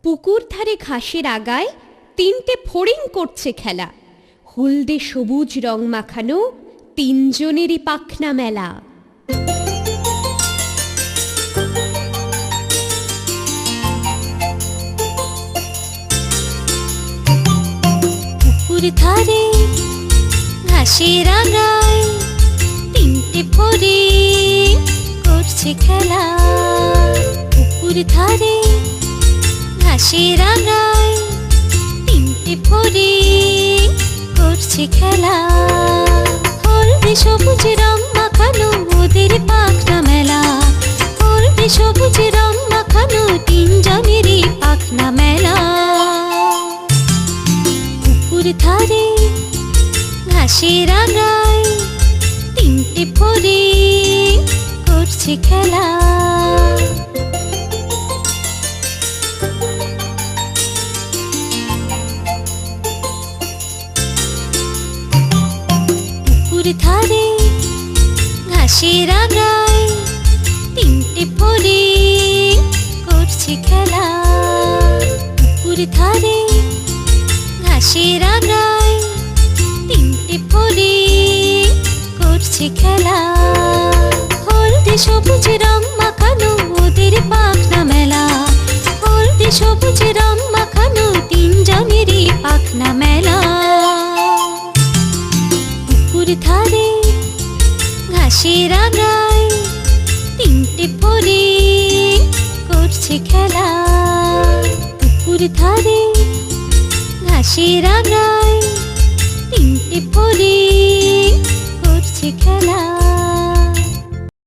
পুকুর ধারে ঘাসের আগায় তিনটে ফড়িং করছে খেলা। হলদে সবুজ রং মাখানো তিনজনেরই পাখনা মেলা। পুকুর ধারে ঘাসের আগায় তিনটে ফড়িং করছে খেলা। পুকুর ধারে ঘাসের আগায় তিনটে ফড়িং করছে খেলা। হলদে সবুজ রং মাখানো ওদের পাখনা মেলা। হলদে সবুজ রং মাখানো তিনজনেরই পাখনা মেলা। পুকুর ধারে ঘাসের আগায় তিনটে ফড়িং করছে খেলা। পুকুর ধারে ঘাসের আগায় তিনটে ফড়িং করছে খেলা। পুকুর ধারে ঘাসের আগায় তিনটে ফড়িং করছে খেলা। হলদে সবুজ